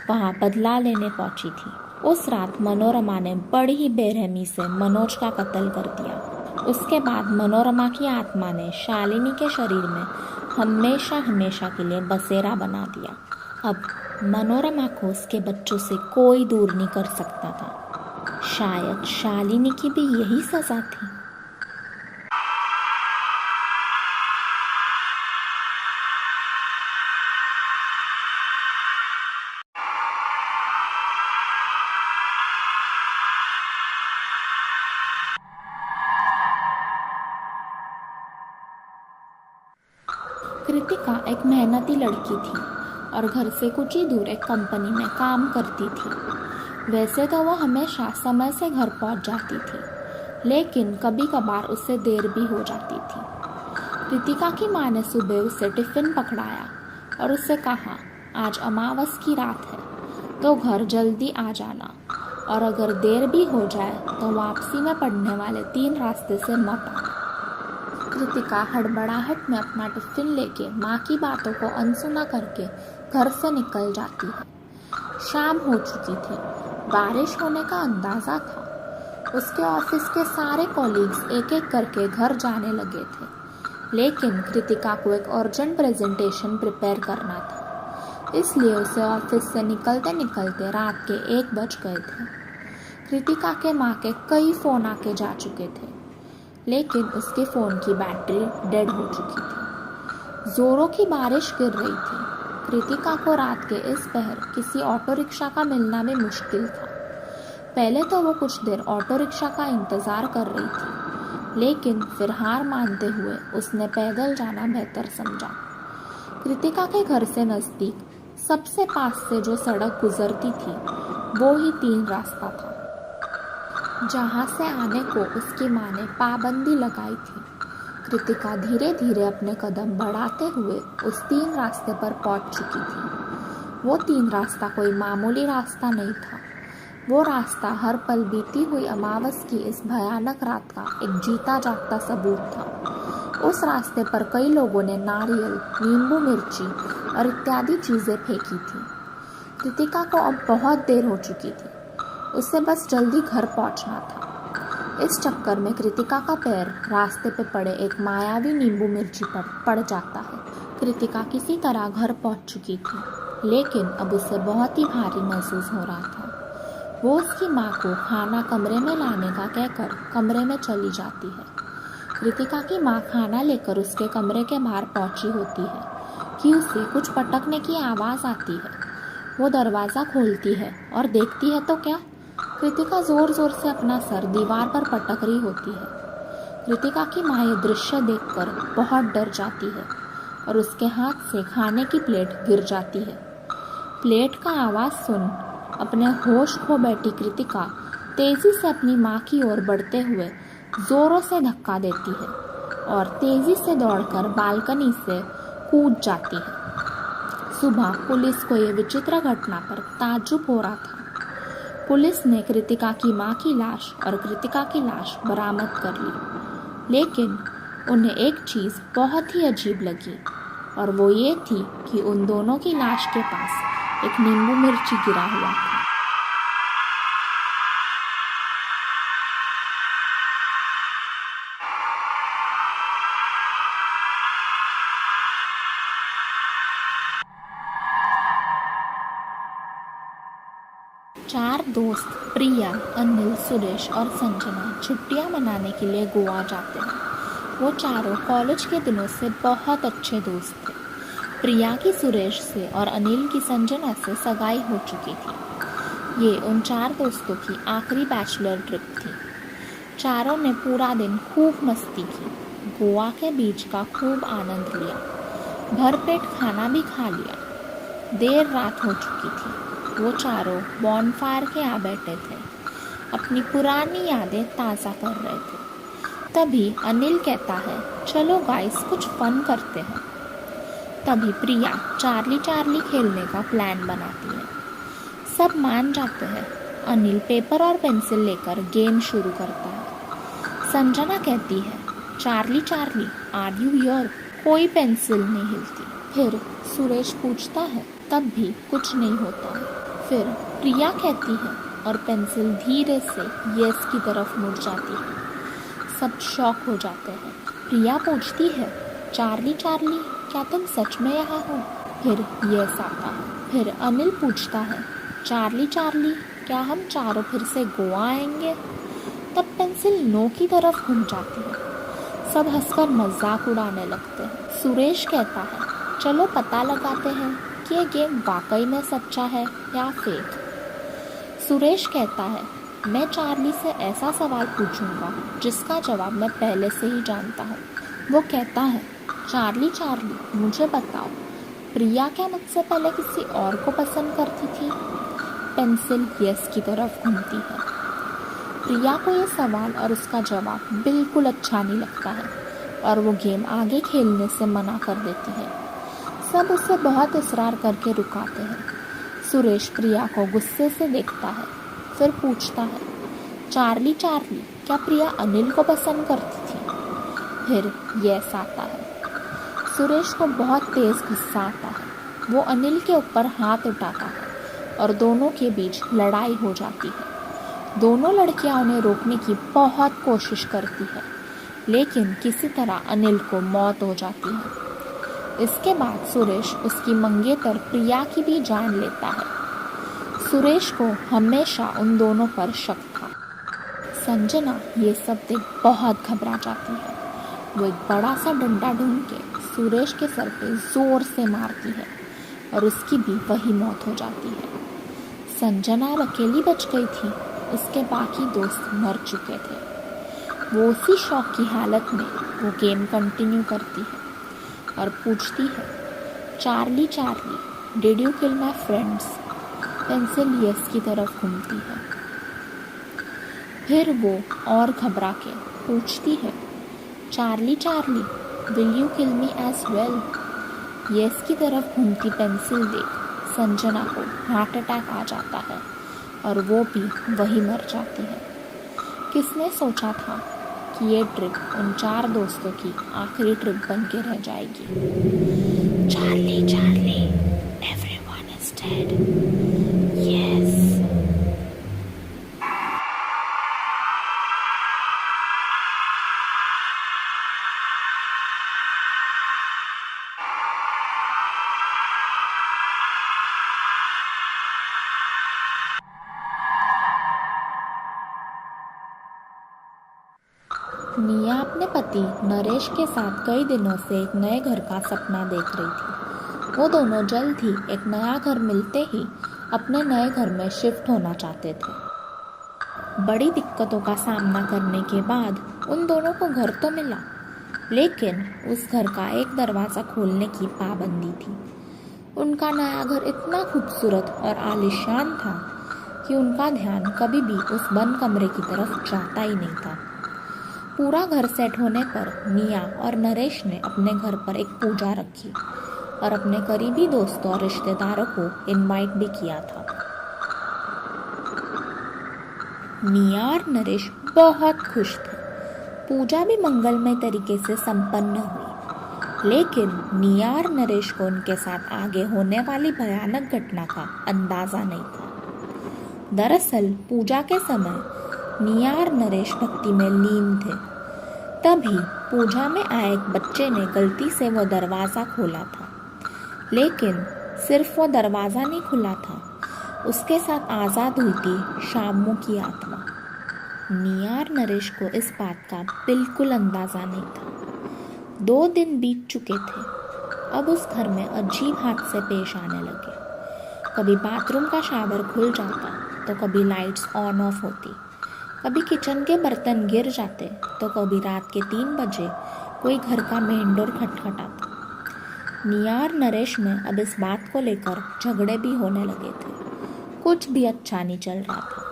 वहाँ बदला लेने पहुँची थी। उस रात मनोरमा ने बड़ी ही बेरहमी से मनोज का कत्ल कर दिया। उसके बाद मनोरमा की आत्मा ने शालिनी के शरीर में हमेशा हमेशा के लिए बसेरा बना दिया। अब मनोरमा को उसके बच्चों से कोई दूर नहीं कर सकता था। शायद शालिनी की भी यही सज़ा थी। कृतिका एक मेहनती लड़की थी और घर से कुछ ही दूर एक कंपनी में काम करती थी। वैसे तो वो हमेशा समय से घर पहुंच जाती थी, लेकिन कभी कभार उससे देर भी हो जाती थी। कृतिका की माँ ने सुबह उसे टिफ़िन पकड़ाया और उससे कहा, आज अमावस की रात है तो घर जल्दी आ जाना और अगर देर भी हो जाए तो वापसी में पड़ने वाले 3 रास्ते से मत आना। कृतिका हड़बड़ाहट में अपना टिफ़िन लेके माँ की बातों को अनसुना करके घर से निकल जाती है। शाम हो चुकी थी। बारिश होने का अंदाज़ा था। उसके ऑफिस के सारे कॉलीग्स एक एक करके घर जाने लगे थे, लेकिन कृतिका को एक अर्जेंट प्रेजेंटेशन प्रिपेयर करना था, इसलिए उसे ऑफिस से निकलते निकलते रात के 1 बज गए थे। कृतिका के माँ के कई फ़ोन आके जा चुके थे, लेकिन उसके फ़ोन की बैटरी डेड हो चुकी थी। ज़ोरों की बारिश गिर रही थी। कृतिका को रात के इस पहर किसी ऑटो रिक्शा का मिलना भी मुश्किल था। पहले तो वो कुछ देर ऑटो रिक्शा का इंतज़ार कर रही थी, लेकिन फिर हार मानते हुए उसने पैदल जाना बेहतर समझा। कृतिका के घर से नज़दीक सबसे पास से जो सड़क गुजरती थी वो ही 3 रास्ता था, जहाँ से आने को उसकी माँ ने पाबंदी लगाई थी। कृतिका धीरे धीरे अपने कदम बढ़ाते हुए उस 3 रास्ते पर पहुँच चुकी थी। वो 3 रास्ता कोई मामूली रास्ता नहीं था। वो रास्ता हर पल बीती हुई अमावस की इस भयानक रात का एक जीता जागता सबूत था। उस रास्ते पर कई लोगों ने नारियल, नींबू मिर्ची और इत्यादि चीज़ें फेंकी थी। कृतिका को अब बहुत देर हो चुकी थी। उसे बस जल्दी घर पहुंचना था। इस चक्कर में कृतिका का पैर रास्ते पे पड़े एक मायावी नींबू मिर्ची पर पड़ जाता है। कृतिका किसी तरह घर पहुंच चुकी थी, लेकिन अब उसे बहुत ही भारी महसूस हो रहा था। वो उसकी माँ को खाना कमरे में लाने का कहकर कमरे में चली जाती है। कृतिका की माँ खाना लेकर उसके कमरे के बाहर पहुंची होती है, कि उसे कुछ पटकने की आवाज़ आती है। वो दरवाज़ा खोलती है और देखती है तो क्या, कृतिका ज़ोर ज़ोर से अपना सर दीवार पर पटक रही होती है। कृतिका की माँ ये दृश्य देखकर बहुत डर जाती है और उसके हाथ से खाने की प्लेट गिर जाती है। प्लेट का आवाज़ सुन अपने होश खो बैठी कृतिका तेज़ी से अपनी माँ की ओर बढ़ते हुए ज़ोरों से धक्का देती है और तेज़ी से दौड़कर बालकनी से कूद जाती है। सुबह पुलिस को ये विचित्र घटना पर ताज्जुब हो रहा था। पुलिस ने कृतिका की माँ की लाश और कृतिका की लाश बरामद कर ली, लेकिन उन्हें एक चीज़ बहुत ही अजीब लगी और वो ये थी कि उन दोनों की लाश के पास एक नींबू मिर्ची गिरा हुआ था। चार दोस्त प्रिया, अनिल, सुरेश और संजना छुट्टियां मनाने के लिए गोवा जाते हैं। वो चारों कॉलेज के दिनों से बहुत अच्छे दोस्त थे। प्रिया की सुरेश से और अनिल की संजना से सगाई हो चुकी थी। ये उन चार दोस्तों की आखिरी बैचलर ट्रिप थी। चारों ने पूरा दिन खूब मस्ती की, गोवा के बीच का खूब आनंद लिया, भरपेट खाना भी खा लिया। देर रात हो चुकी थी। वो चारों बॉनफायर के आ बैठे थे, अपनी पुरानी यादें ताज़ा कर रहे थे। तभी अनिल कहता है, चलो गाइस कुछ फन करते हैं। तभी प्रिया चार्ली चार्ली खेलने का प्लान बनाती है। सब मान जाते हैं। अनिल पेपर और पेंसिल लेकर गेम शुरू करता है। संजना कहती है, Charlie Charlie are you here? कोई पेंसिल नहीं हिलती। फिर सुरेश पूछता है, तब भी कुछ नहीं होता है। फिर प्रिया कहती है और पेंसिल धीरे से यस की तरफ मुड़ जाती है। सब शॉक हो जाते हैं। प्रिया पूछती है, चार्ली चार्ली क्या तुम सच में यहाँ हो? फिर यस आता है। फिर अनिल पूछता है, चार्ली चार्ली क्या हम चारों फिर से गोवा आएंगे? तब पेंसिल नो की तरफ घूम जाती है। सब हंसकर मजाक उड़ाने लगते हैं। सुरेश कहता है, चलो पता लगाते हैं कि ये गेम वाकई में सच्चा है या फेक। सुरेश कहता है, मैं चार्ली से ऐसा सवाल पूछूंगा जिसका जवाब मैं पहले से ही जानता हूँ। वो कहता है, चार्ली चार्ली मुझे बताओ, प्रिया क्या मुझसे पहले किसी और को पसंद करती थी? पेंसिल यस की तरफ घूमती है। प्रिया को ये सवाल और उसका जवाब बिल्कुल अच्छा नहीं लगता है और वो गेम आगे खेलने से मना कर देती है। सब उसे बहुत इसरार करके रुकाते हैं। सुरेश प्रिया को गुस्से से देखता है, फिर पूछता है, चार्ली चार्ली क्या प्रिया अनिल को पसंद करती थी? फिर यस आता है। सुरेश को बहुत तेज़ गुस्सा आता है। वो अनिल के ऊपर हाथ उठाता है और दोनों के बीच लड़ाई हो जाती है। दोनों लड़कियां उन्हें रोकने की बहुत कोशिश करती है, लेकिन किसी तरह अनिल को मौत हो जाती है। इसके बाद सुरेश उसकी मंगेतर प्रिया की भी जान लेता है। सुरेश को हमेशा उन दोनों पर शक था। संजना ये सब देख बहुत घबरा जाती है। वो एक बड़ा सा डंडा ढूंढ के सुरेश के सर पे जोर से मारती है और उसकी भी वही मौत हो जाती है। संजना अब अकेली बच गई थी। उसके बाकी दोस्त मर चुके थे। वो उसी शौक की हालत में वो गेम कंटिन्यू करती है और पूछती है, Charlie Charlie did you kill my friends? Pencil yes की तरफ घूमती है। फिर वो और घबरा के पूछती है, Charlie Charlie will you kill me as well? Yes की तरफ घूमती पेंसिल देख संजना को हार्ट अटैक आ जाता है और वो भी वही मर जाती है। किसने सोचा था कि ये ट्रिप उन चार दोस्तों की आखिरी ट्रिप बन के रह जाएगी। Charlie Charlie everyone is dead. Yes. निया अपने पति नरेश के साथ कई दिनों से एक नए घर का सपना देख रही थी। वो दोनों जल्द ही एक नया घर मिलते ही अपने नए घर में शिफ्ट होना चाहते थे। बड़ी दिक्कतों का सामना करने के बाद उन दोनों को घर तो मिला, लेकिन उस घर का एक दरवाज़ा खोलने की पाबंदी थी। उनका नया घर इतना खूबसूरत और आलीशान था कि उनका ध्यान कभी भी उस बंद कमरे की तरफ जाता ही नहीं था। पूरा घर सेट होने पर निया और नरेश ने अपने घर पर एक पूजा रखी और अपने करीबी दोस्तों और रिश्तेदारों को इनवाइट भी किया था। निया और नरेश बहुत खुश थे। पूजा भी मंगलमय तरीके से संपन्न हुई, लेकिन निया और नरेश को उनके साथ आगे होने वाली भयानक घटना का अंदाजा नहीं था। दरअसल पूजा के समय निया और नरेश भक्ति में लीन थे। तभी पूजा में आए एक बच्चे ने गलती से वो दरवाज़ा खोला था, लेकिन सिर्फ वो दरवाज़ा नहीं खुला था, उसके साथ आज़ाद हुई थी शामू की आत्मा। निया और नरेश को इस बात का बिल्कुल अंदाज़ा नहीं था। 2 दिन बीत चुके थे। अब उस घर में अजीब हादसे पेश आने लगे। कभी बाथरूम का शावर खुल जाता तो कभी लाइट्स ऑन ऑफ होती, कभी किचन के बर्तन गिर जाते तो कभी रात के 3 बजे कोई घर का मेन डोर खटखटाता। निया और नरेश में अब इस बात को लेकर झगड़े भी होने लगे थे। कुछ भी अच्छा नहीं चल रहा था।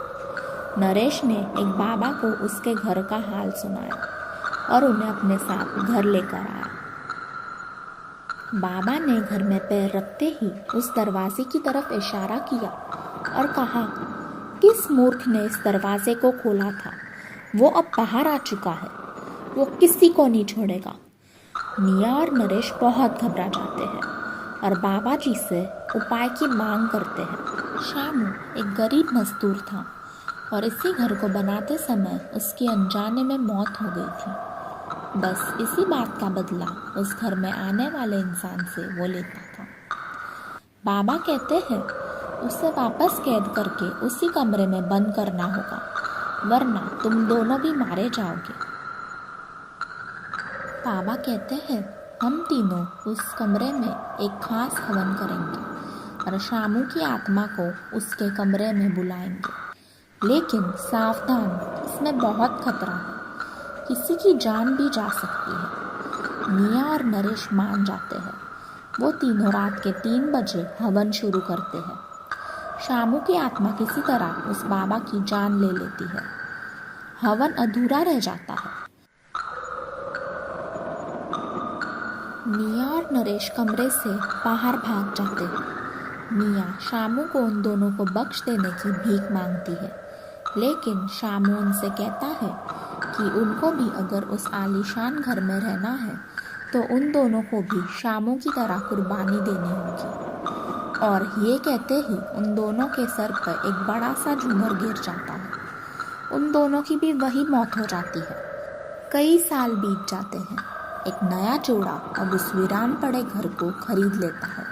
नरेश ने एक बाबा को उसके घर का हाल सुनाया और उन्हें अपने साथ घर लेकर आया। बाबा ने घर में पैर रखते ही उस दरवाजे की तरफ इशारा किया और कहा, किस मूर्ख ने इस दरवाजे को खोला था, वो अब बाहर आ चुका है, वो किसी को नहीं छोड़ेगा। निया और नरेश बहुत घबरा जाते हैं और बाबा जी से उपाय की मांग करते हैं। शामू एक गरीब मजदूर था और इसी घर को बनाते समय उसकी अनजाने में मौत हो गई थी। बस इसी बात का बदला उस घर में आने वाले इंसान से वो लेता था। बाबा कहते हैं उसे वापस कैद करके उसी कमरे में बंद करना होगा, वरना तुम दोनों भी मारे जाओगे। बाबा कहते हैं हम तीनों उस कमरे में एक खास हवन करेंगे और शामू की आत्मा को उसके कमरे में बुलाएंगे। लेकिन सावधान, इसमें बहुत खतरा है, किसी की जान भी जा सकती है। निया और नरेश मान जाते हैं। वो तीनों रात के 3 बजे हवन शुरू करते हैं। शामू की आत्मा किसी तरह उस बाबा की जान ले लेती है। हवन अधूरा रह जाता है। निया और नरेश कमरे से बाहर भाग जाते हैं। निया शामू को उन दोनों को बख्श देने की भीख मांगती है, लेकिन शामू उनसे कहता है कि उनको भी अगर उस आलीशान घर में रहना है तो उन दोनों को भी शामू की तरह कुर्बानी देनी होगी। और ये कहते ही उन दोनों के सर पर एक बड़ा सा झूमर गिर जाता है। उन दोनों की भी वही मौत हो जाती है। कई साल बीत जाते हैं। एक नया जोड़ा अब उस वीरान पड़े घर को खरीद लेता है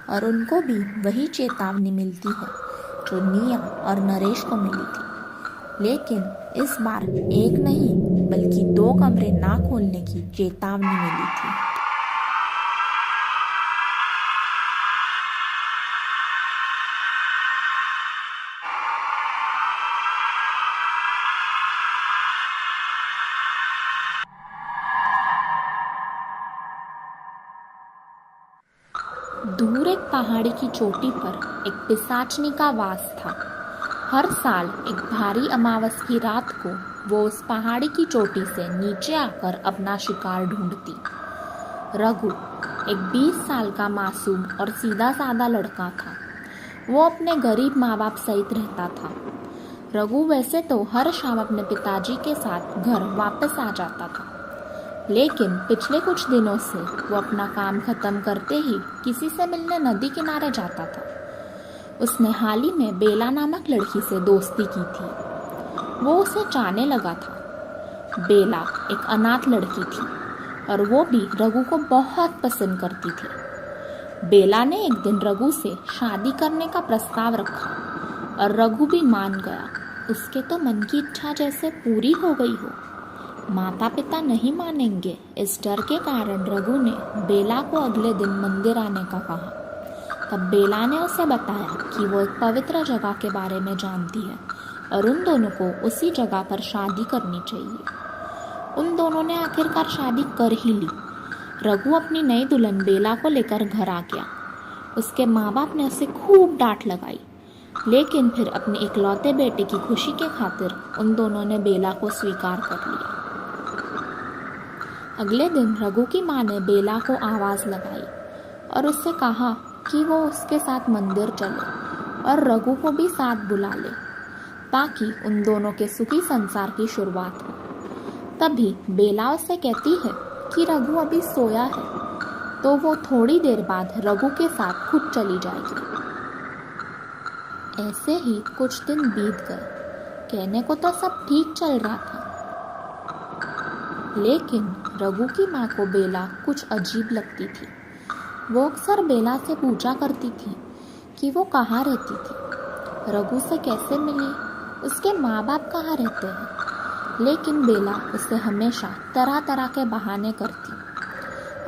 और उनको भी वही चेतावनी मिलती है जो निया और नरेश को मिली थी, लेकिन इस बार एक नहीं बल्कि 2 कमरे ना खोलने की चेतावनी मिली थी। दूर एक पहाड़ी की चोटी पर एक पिशाचनी का वास था। हर साल एक भारी अमावस की रात को वो उस पहाड़ी की चोटी से नीचे आकर अपना शिकार ढूंढती। रघु एक 20 साल का मासूम और सीधा साधा लड़का था। वो अपने गरीब माँ बाप सहित रहता था। रघु वैसे तो हर शाम अपने पिताजी के साथ घर वापस आ जाता था, लेकिन पिछले कुछ दिनों से वो अपना काम खत्म करते ही किसी से मिलने नदी किनारे जाता था। उसने हाल ही में बेला नामक लड़की से दोस्ती की थी। वो उसे चाहने लगा था। बेला एक अनाथ लड़की थी और वो भी रघु को बहुत पसंद करती थी। बेला ने एक दिन रघु से शादी करने का प्रस्ताव रखा और रघु भी मान गया। उसके तो मन की इच्छा जैसे पूरी हो गई हो। माता पिता नहीं मानेंगे, इस डर के कारण रघु ने बेला को अगले दिन मंदिर आने का कहा। तब बेला ने उसे बताया कि वो एक पवित्र जगह के बारे में जानती है और उन दोनों को उसी जगह पर शादी करनी चाहिए। उन दोनों ने आखिरकार शादी कर ही ली। रघु अपनी नई दुल्हन बेला को लेकर घर आ गया। उसके माँ बाप ने उसे खूब डांट लगाई, लेकिन फिर अपने इकलौते बेटे की खुशी के खातिर उन दोनों ने बेला को स्वीकार कर लिया। अगले दिन रघु की माँ ने बेला को आवाज़ लगाई और उससे कहा कि वो उसके साथ मंदिर चले और रघु को भी साथ बुला ले, ताकि उन दोनों के सुखी संसार की शुरुआत हो। तभी बेला उससे कहती है कि रघु अभी सोया है, तो वो थोड़ी देर बाद रघु के साथ खुद चली जाएगी। ऐसे ही कुछ दिन बीत गए। कहने को तो सब ठीक चल रहा था, लेकिन रघु की माँ को बेला कुछ अजीब लगती थी। वो अक्सर बेला से पूछा करती थी कि वो कहाँ रहती थी, रघु से कैसे मिली, उसके माँ बाप कहाँ रहते हैं, लेकिन बेला उससे हमेशा तरह तरह के बहाने करती।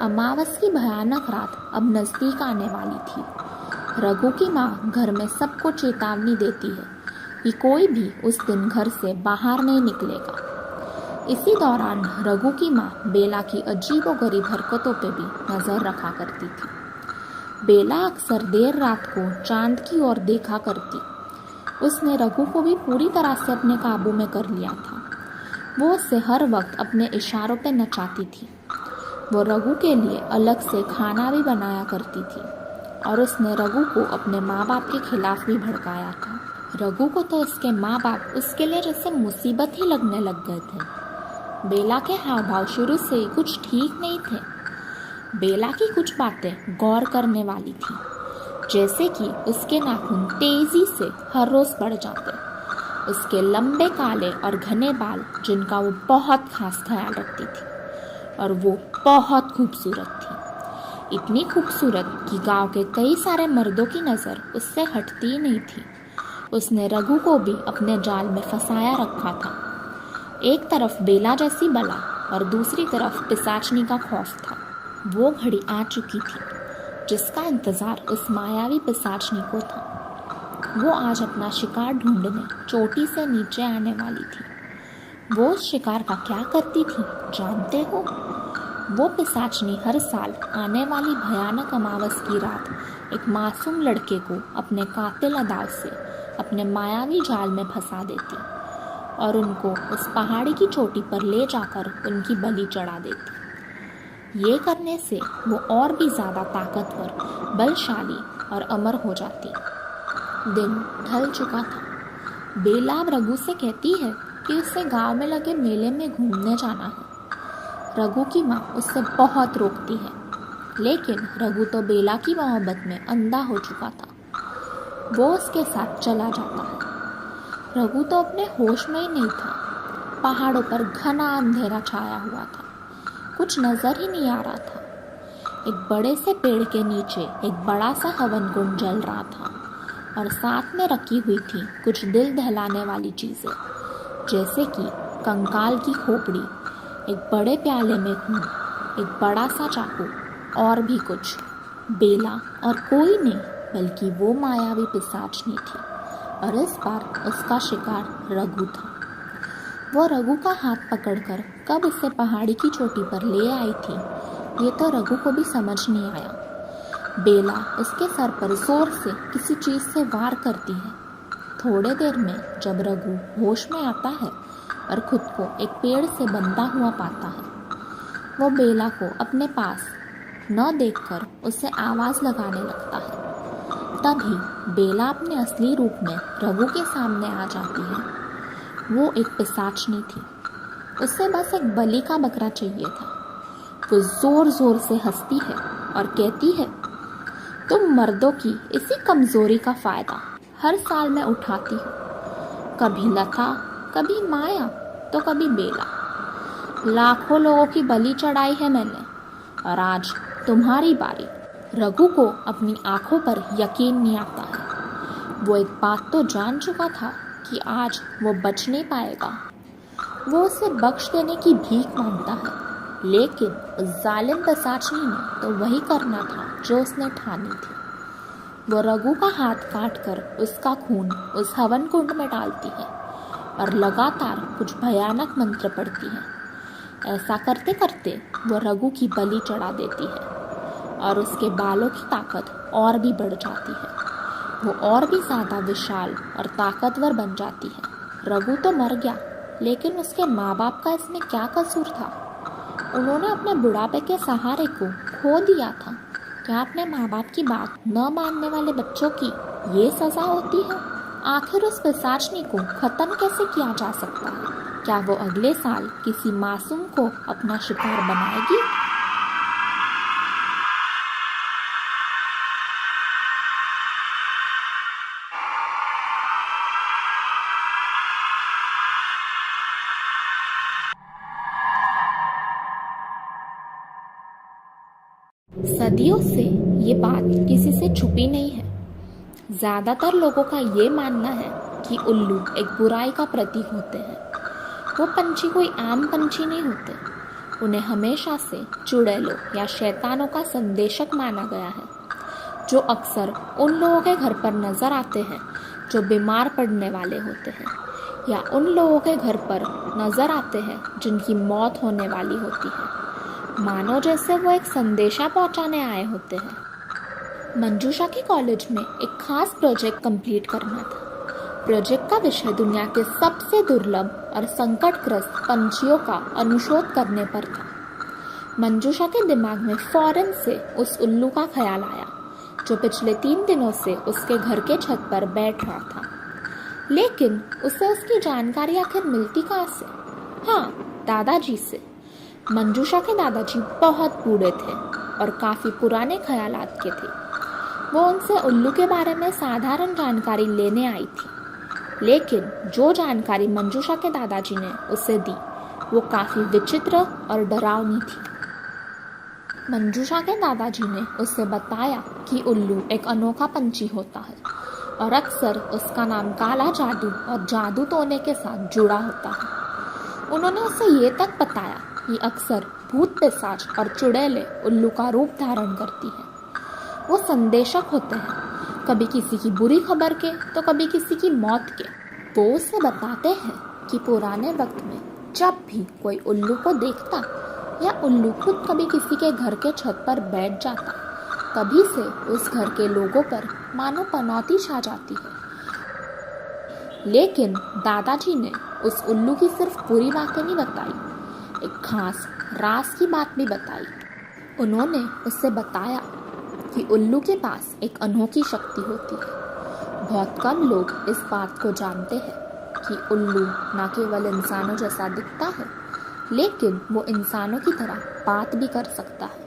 अमावस की भयानक रात अब नज़दीक आने वाली थी। रघु की माँ घर में सबको चेतावनी देती है कि कोई भी उस दिन घर से बाहर नहीं निकलेगा। इसी दौरान रघु की माँ बेला की अजीबोगरीब हरकतों पे भी नज़र रखा करती थी। बेला अक्सर देर रात को चांद की ओर देखा करती। उसने रघु को भी पूरी तरह से अपने काबू में कर लिया था। वो उससे हर वक्त अपने इशारों पे नचाती थी। वो रघु के लिए अलग से खाना भी बनाया करती थी और उसने रघु को अपने माँ बाप के खिलाफ भी भड़काया था। रघु को तो उसके माँ बाप उसके लिए जैसे मुसीबत ही लगने लग गए थे। बेला के हाव भाव शुरू से ही कुछ ठीक नहीं थे। बेला की कुछ बातें गौर करने वाली थी, जैसे कि उसके नाखून तेजी से हर रोज बढ़ जाते, उसके लंबे काले और घने बाल जिनका वो बहुत खास ख्याल रखती थी, और वो बहुत खूबसूरत थी, इतनी खूबसूरत कि गांव के कई सारे मर्दों की नज़र उससे हटती ही नहीं थी। उसने रघु को भी अपने जाल में फंसाया रखा था। एक तरफ बेला जैसी बला और दूसरी तरफ पिशाचनी का खौफ था। वो घड़ी आ चुकी थी जिसका इंतज़ार उस मायावी पिशाचनी को था। वो आज अपना शिकार ढूंढने चोटी से नीचे आने वाली थी। वो उस शिकार का क्या करती थी जानते हो? वो पिशाचनी हर साल आने वाली भयानक अमावस की रात एक मासूम लड़के को अपने कातिल अदाओं से अपने मायावी जाल में फंसा देती और उनको उस पहाड़ी की चोटी पर ले जाकर उनकी बलि चढ़ा देती। ये करने से वो और भी ज़्यादा ताकतवर, बलशाली और अमर हो जाती। दिन ढल चुका था। बेला रघु से कहती है कि उसे गांव में लगे मेले में घूमने जाना है। रघु की माँ उससे बहुत रोकती है, लेकिन रघु तो बेला की मोहब्बत में अंधा हो चुका था। वो उसके साथ चला जाता है। रघु तो अपने होश में ही नहीं था। पहाड़ों पर घना अंधेरा छाया हुआ था, कुछ नजर ही नहीं आ रहा था। एक बड़े से पेड़ के नीचे एक बड़ा सा हवन कुंड जल रहा था और साथ में रखी हुई थी कुछ दिल दहलाने वाली चीज़ें, जैसे कि कंकाल की खोपड़ी, एक बड़े प्याले में खून, एक बड़ा सा चाकू और भी कुछ। बेला और कोई नहीं बल्कि वो मायावी पिशाचनी थी, और इस बार उसका शिकार रघु था। वो रघु का हाथ पकड़कर कब उसे पहाड़ी की चोटी पर ले आई थी, ये तो रघु को भी समझ नहीं आया। बेला उसके सर पर जोर से किसी चीज़ से वार करती है। थोड़े देर में जब रघु होश में आता है और खुद को एक पेड़ से बंधा हुआ पाता है, वो बेला को अपने पास न देखकर उसे आवाज़ लगाने लगता है। तभी बेला अपने असली रूप में रघु के सामने आ जाती है। वो एक पिशाचनी थी। उसे बस एक बलि का बकरा चाहिए था। वो जोर जोर से हंसती है और कहती है, तुम मर्दों की इसी कमजोरी का फायदा हर साल मैं उठाती हूँ। कभी लता, कभी माया, तो कभी बेला। लाखों लोगों की बलि चढ़ाई है मैंने, और आज तुम्हारी बारी। रघु को अपनी आंखों पर यकीन नहीं आता है। वो एक बात तो जान चुका था कि आज वो बच नहीं पाएगा। वो उसे बख्श देने की भीख मांगता है, लेकिन उस जालिम पिशाचनी ने तो वही करना था जो उसने ठानी थी। वो रघु का हाथ काटकर उसका खून उस हवन कुंड में डालती है और लगातार कुछ भयानक मंत्र पढ़ती है। ऐसा करते करते वो रघु की बलि चढ़ा देती है और उसके बालों की ताकत और भी बढ़ जाती है। वो और भी ज़्यादा विशाल और ताकतवर बन जाती है। रघु तो मर गया, लेकिन उसके माँ बाप का इसमें क्या कसूर था? उन्होंने अपने बुढ़ापे के सहारे को खो दिया था। क्या अपने माँ बाप की बात न मानने वाले बच्चों की ये सज़ा होती है? आखिर उस पिशाचनी को ख़त्म कैसे किया जा सकता है? क्या वो अगले साल किसी मासूम को अपना शिकार बनाएगी? सदियों से ये बात किसी से छुपी नहीं है। ज़्यादातर लोगों का ये मानना है कि उल्लू एक बुराई का प्रतीक होते हैं। वो पंछी कोई आम पंछी नहीं होते। उन्हें हमेशा से चुड़ैलों या शैतानों का संदेशक माना गया है, जो अक्सर उन लोगों के घर पर नज़र आते हैं जो बीमार पड़ने वाले होते हैं, या उन लोगों के घर पर नज़र आते हैं जिनकी मौत होने वाली होती है, मानो जैसे वो एक संदेशा पहुंचाने आए होते हैं। मंजूषा के कॉलेज में एक खास प्रोजेक्ट कंप्लीट करना था। प्रोजेक्ट का विषय दुनिया के सबसे दुर्लभ और संकटग्रस्त पंछियों का अनुशोध करने पर था। मंजूषा के दिमाग में फौरन से उस उल्लू का ख्याल आया, जो पिछले 3 दिनों से उसके घर के छत पर बैठ रहा था। लेकिन उसे उसकी जानकारी आखिर मिलती कहाँ से? हाँ, दादाजी से। मंजूषा के दादाजी बहुत बूढ़े थे और काफ़ी पुराने ख्यालात के थे। वो उनसे उल्लू के बारे में साधारण जानकारी लेने आई थी, लेकिन जो जानकारी मंजूषा के दादाजी ने उसे दी वो काफ़ी विचित्र और डरावनी थी। मंजूषा के दादाजी ने उसे बताया कि उल्लू एक अनोखा पंछी होता है और अक्सर उसका नाम काला जादू और जादू टोने के साथ जुड़ा होता है। उन्होंने उसे ये तक बताया कि अक्सर भूत पिशाच और चुड़ैलें उल्लू का रूप धारण करती हैं। वो संदेशक होते हैं, कभी किसी की बुरी खबर के तो कभी किसी की मौत के। वो उसे बताते हैं कि पुराने वक्त में जब भी कोई उल्लू को देखता या उल्लू खुद कभी किसी के घर के छत पर बैठ जाता, तभी से उस घर के लोगों पर मानो पनौती छा जाती है। लेकिन दादाजी ने उस उल्लू की सिर्फ बुरी बातें नहीं बताई, एक खास राज की बात भी बताई। उन्होंने उससे बताया कि उल्लू के पास एक अनोखी शक्ति होती है। बहुत कम लोग इस बात को जानते हैं कि उल्लू न केवल इंसानों जैसा दिखता है, लेकिन वो इंसानों की तरह बात भी कर सकता है।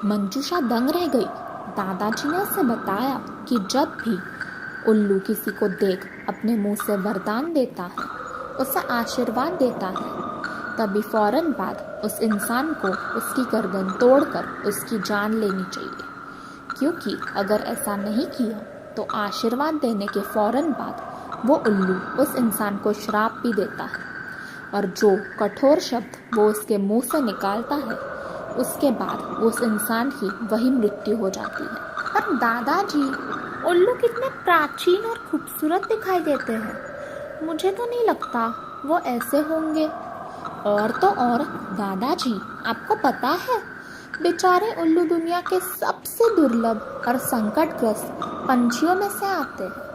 मंजूषा दंग रह गई। दादाजी ने उसे बताया कि जब भी उल्लू किसी को देख अपने मुंह से वरदान देता है, उसे आशीर्वाद देता है, तभी फौरन बाद उस इंसान को उसकी गर्दन तोड़कर उसकी जान लेनी चाहिए, क्योंकि अगर ऐसा नहीं किया तो आशीर्वाद देने के फौरन बाद वो उल्लू उस इंसान को श्राप भी देता है, और जो कठोर शब्द वो उसके मुंह से निकालता है, उसके बाद उस इंसान की वही मृत्यु हो जाती है। पर दादाजी, उल्लू कितने प्राचीन और खूबसूरत दिखाई देते हैं। मुझे तो नहीं लगता वो ऐसे होंगे। और तो और दादाजी, आपको पता है बेचारे उल्लू दुनिया के सबसे दुर्लभ और संकटग्रस्त पंछियों में से आते हैं।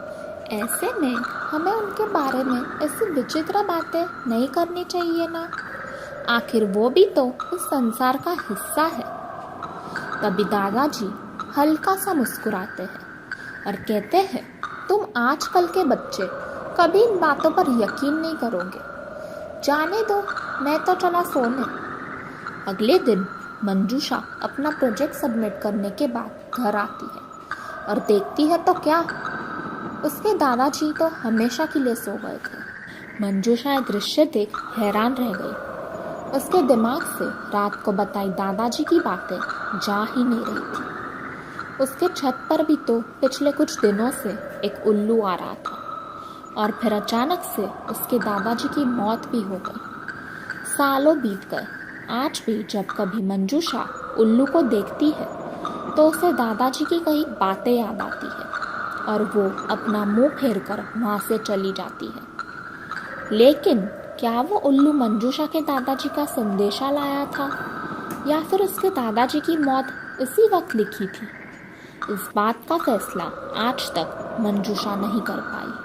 ऐसे में हमें उनके बारे में ऐसी विचित्र बातें नहीं करनी चाहिए ना। आखिर वो भी तो इस संसार का हिस्सा है। तभी दादाजी हल्का सा मुस्कुराते हैं और कहते हैं, तुम आजकल के बच्चे कभी इन बातों पर यकीन नहीं करोगे। जाने दो, मैं तो चला सोने। अगले दिन मंजूषा अपना प्रोजेक्ट सबमिट करने के बाद घर आती है और देखती है तो क्या, उसके दादाजी तो हमेशा के लिए सो गए थे। मंजूषा ये दृश्य देख हैरान रह गई। उसके दिमाग से रात को बताई दादाजी की बातें जा ही नहीं रही थी। उसके छत पर भी तो पिछले कुछ दिनों से एक उल्लू आ रहा था, और फिर अचानक से उसके दादाजी की मौत भी हो गई। सालों बीत गए। आज भी जब कभी मंजूषा उल्लू को देखती है तो उसे दादाजी की कई बातें याद आती है और वो अपना मुंह फेरकर वहाँ से चली जाती है। लेकिन क्या वो उल्लू मंजूषा के दादाजी का संदेशा लाया था या फिर उसके दादाजी की मौत इसी वक्त लिखी थी? इस बात का फैसला आज तक मंजूषा नहीं कर पाई।